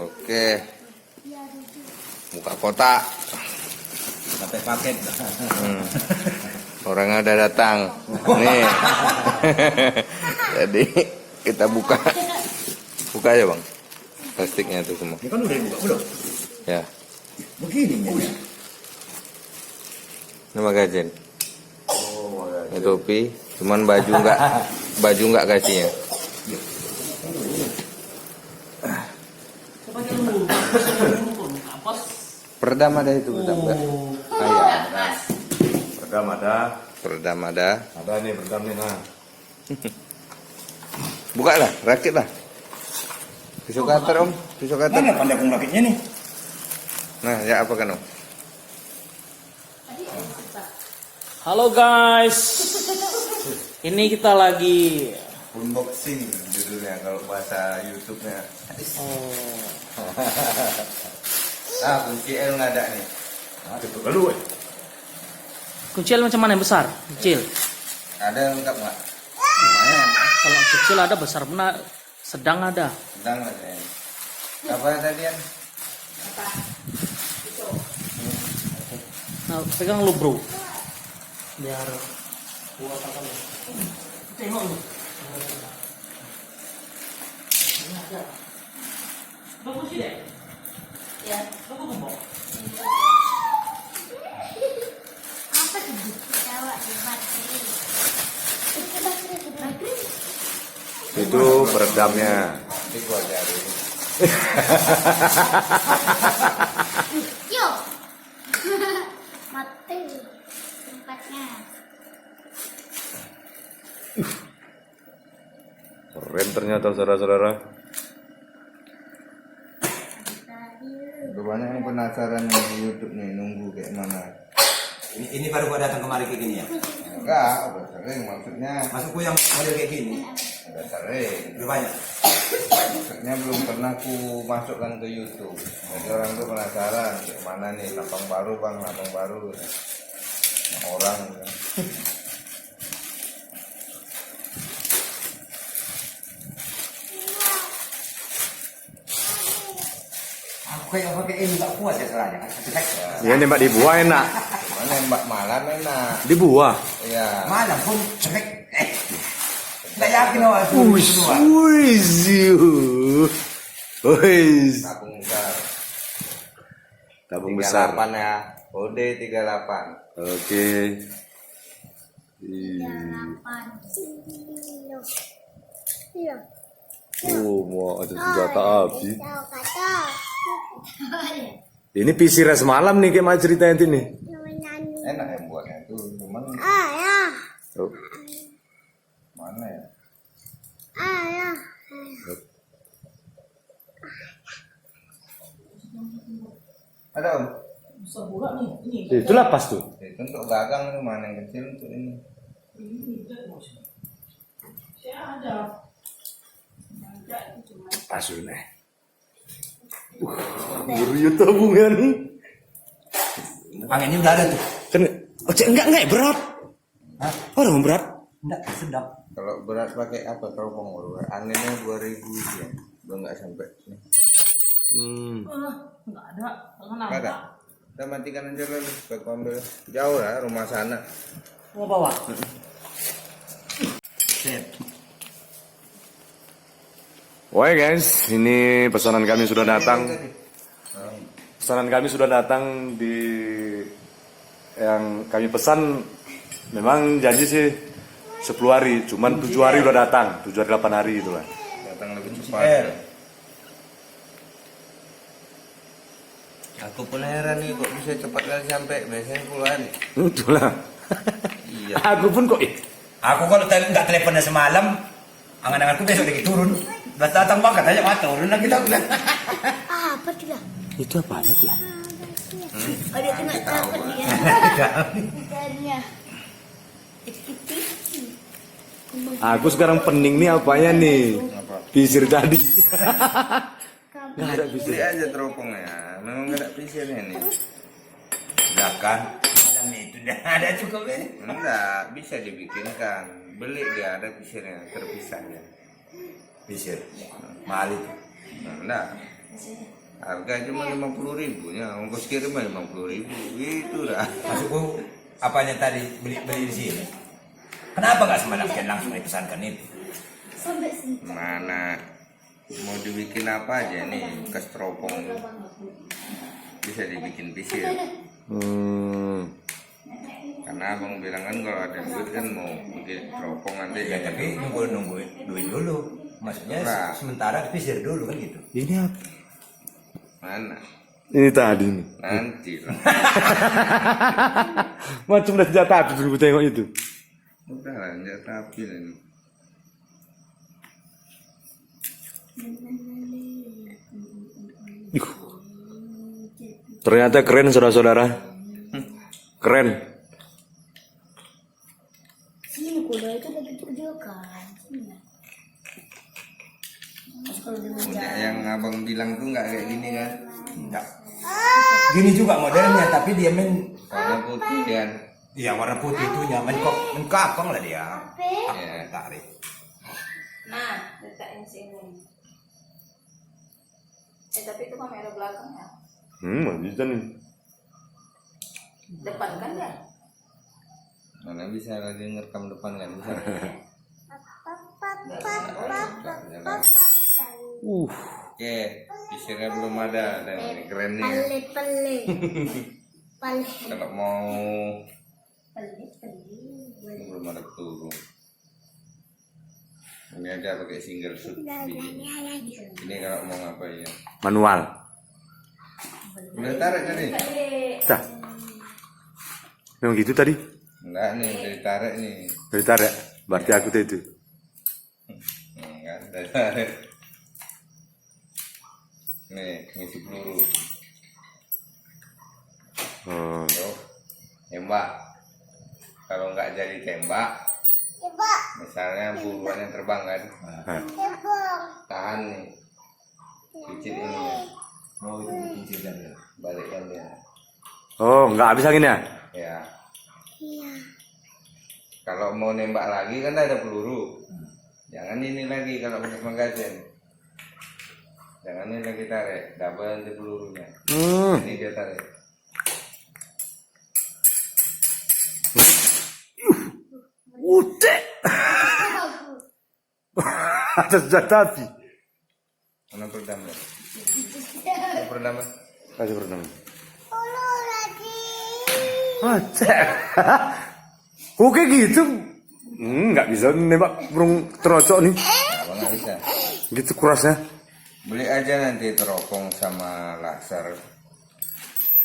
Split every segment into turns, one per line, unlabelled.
Oke. Buka kotak.
Sampai paket.
Orangnya udah datang. Nih. Jadi kita buka. Buka aja bang. Plastiknya tuh semua.
Ini kan udah dibuka belum?
Ya.
Begini ya.
Ini magazen. Ini topi. Cuman baju nggak kasihnya. Peredam ada itu betul nggak?
Peredam ada.
Peredam ada.
Ada nih peredam nih nah.
Buka lah, rakit lah. Pisau cutter om, pisau cutter.
Mana pandai aku rakitnya nih?
Nah, ya apa kan om?
Halo guys, ini kita lagi
Unboxing judulnya kalau bahasa YouTube-nya. Kunci L nggak ada nih.
Itu kalau
kecil macam mana yang besar? Kecil.
Ada lengkap nggak? Lumayan.
Kalau kecil ada, besar benar, sedang ada.
Sedang ada. Apa tadian?
Nah, pegang lu bro, biar tengok lu. Ini ada. Bagus sih deh. Ya, bagus kok.
Apa tuh? Ketawa di baterai.
Itu peredamnya. Nanti gua ajarin.
Yuk. Mati tempatnya.
Keren ternyata saudara-saudara. Banyak yang penasaran di YouTube nih, nunggu kayak mana.
ini baru gua datang kemari kayak gini ya.
Enggak, udah sering maksudnya.
Masukku yang model kayak gini.
Udah sering.
Udah banyak.
Maksudnya belum pernah ku masukkan ke YouTube. Jadi orang tuh penasaran kayak mana nih lapang baru bang, lapang baru. Nah, orang.
Aku kayak pakai ini nggak kuat ya soalnya.
Ya nembak di buah enak.
Cuman nembak malam enak.
Di buah.
Iya.
Malam pun cek. Nggak yakin awal itu.
Wih.
Tabung besar.
Tabung besar.
38 ya. Kode 38.
Oke.
Delapan. Iya.
Mau ada senjata api.
Tahu kata.
Ini PC res malam nih kayak mau ceritain ini.
Enak yang buatnya itu. Cuman
Ya.
Oh.
mana ya?
Ya.
Ada om?
Besar pula nih, ini.
Itulah pas tuh.
Itu untuk gagang itu mana yang kecil untuk ini.
Saya ada.
Pas tuh nih. Buru tabungan.
Anginnya udah ada tuh.
Kan enggak berat.
Hah?
Orang berat.
Enggak sedap.
Kalau berat pakai apa? Teropong anginnya 2000 ya. Udah nggak sampai.
Enggak ada.
Nggak ada. Kita matikan aja lalu. Baik ambil jauh lah rumah sana.
Mau bawa?
Set.
Oke guys, ini pesanan kami sudah datang. Pesanan kami sudah datang di yang kami pesan. Memang janji sih 10 hari, cuman 7 hari udah datang, 7 hari 8 hari itulah.
Datang lebih
R.
cepat. Aku pun heran nih kok bisa cepat kali sampai. Biasanya puluhan.
Itulah.
Iya.
Aku pun kok
Aku kalau nggak teleponnya semalam, angan-anganku besok lagi turun. Udah datang bang katanya mah turun lagi kita bilang.
Apa tuh lah?
itu apanya ya?
Ada kena takut dia. Ikannya.
Aku sekarang pening nih apanya nih?
Apa?
Pisir tadi. Nggak ada
Beli
pisir.
aja teropongnya. Memang nggak ada pisirnya nih.
Udah kan? Malam itu udah ada cukup ini.
Enggak, bisa dibikinkan. Beli dia ada pisirnya terpisahnya.
Bisa. Mahal itu.
Enggak. Harga cuma 50.000 ya, ongkos kirim 50.000 itu dah.
Maksudku apanya tadi beli di sini? Kenapa nggak semalamkan langsung dipesankan itu?
Sampai sini.
Mana mau dibikin apa aja nih, bekas teropong bisa dibikin pisir. Karena abang bilang kan kalau ada duit kan mau bikin teropong nanti
Ya tapi nunggu duit dulu. Maksudnya
Nah.
sementara pisir dulu kan gitu.
Ini apa?
mana
Ini tadi nih.
nanti lah.
Macam udah senjata api dulu tengok itu.
Udah lah, nggak tapi lah ini.
Ih. Ternyata keren saudara-saudara. Keren.
Sini kuda itu lagi video kan. Sini. Terus kalau dia
Punya yang abang bilang tuh nggak kayak gini kan,
Enggak. Gini juga modelnya tapi dia
warna putih kan.
Iya warna putih itu nyaman kok menkakong lah dia.
Ya.
Tarik.
Nah, letakin sini. Tapi itu kamera belakang ya.
Bisa nih.
Depan kan ya?
Mana bisa lagi ngerekam depan kan bisa. Oke, pisirnya belum ada dan ini keren nih.
Pale. Pale.
Kalau mau
Pale.
belum ada turun. Ini aja pakai single shoot biji. Ini kalau mau ngapain ya?
Manual.
Udah tarik tadi?
Dah. Memang gitu tadi.
Enggak nih, udah ditarik nih.
Dari tarik. Berarti aku tuh itu.
Enggak, udah tarik. Nih, ngisi peluru. Tuh, tembak. Kalau nggak jadi tembak, misalnya buruannya terbang kan, tahan nih, picit ini,
Mau itu bikin sidang ya.
balikkan dia.
Oh, nggak habis angin ya?
Ya,
Iya.
kalau mau nembak lagi kan ada peluru. Jangan ini lagi kalau punya magazin. Jangan ini lagi tarik, double nanti pelurunya. Ini dia tarik.
Udah. Ada senjata api.
Mana peredam ya? Mau peredam ya?
Kasih pertama.
Halo lagi.
Aceh. Oke gitu. Nggak bisa nembak burung terocok nih.
Abang nggak bisa.
Gitu kurasnya.
Beli aja nanti teropong sama laser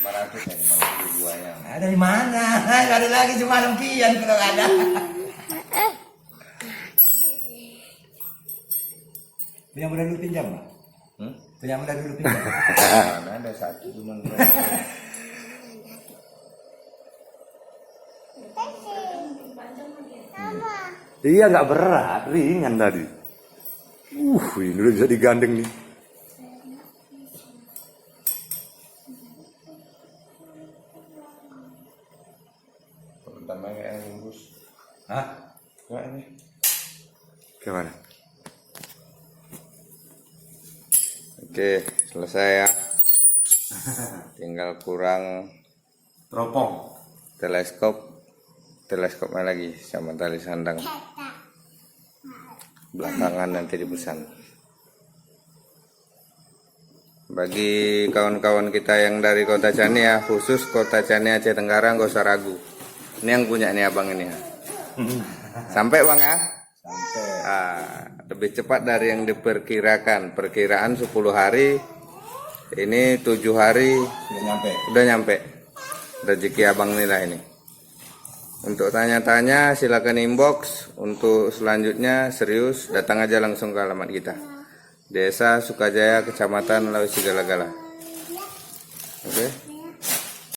500 ya, 52-nya.
Nah, dari mana? Nggak ada lagi cuma lempian kalau nggak ada. Punya modal dulu pinjam, Pak? Punya modal dulu pinjam.
Mana ada satu cuma
Iya nggak berat, ringan tadi. Ini udah bisa digandeng nih.
pertama kayak yang bungkus.
Hah?
Enggak ini.
Gimana?
Oke, selesai ya. Tinggal kurang
Teropong.
teleskopnya lagi sama tali sandang. Belakangan nanti dipesan. Bagi kawan-kawan kita yang dari Kota Cani ya, khusus Kota Cani Aceh Tenggara, nggak usah ragu. Ini yang punya nih abang ini ya. Sampai bang ya? Sampai. Lebih cepat dari yang diperkirakan. Perkiraan 10 hari. Ini 7 hari udah nyampe. Rezeki abang nih lah ini. Untuk tanya-tanya silakan inbox. Untuk selanjutnya serius datang aja langsung ke alamat kita. Desa Sukajaya, Kecamatan Lausi Galagala. Oke.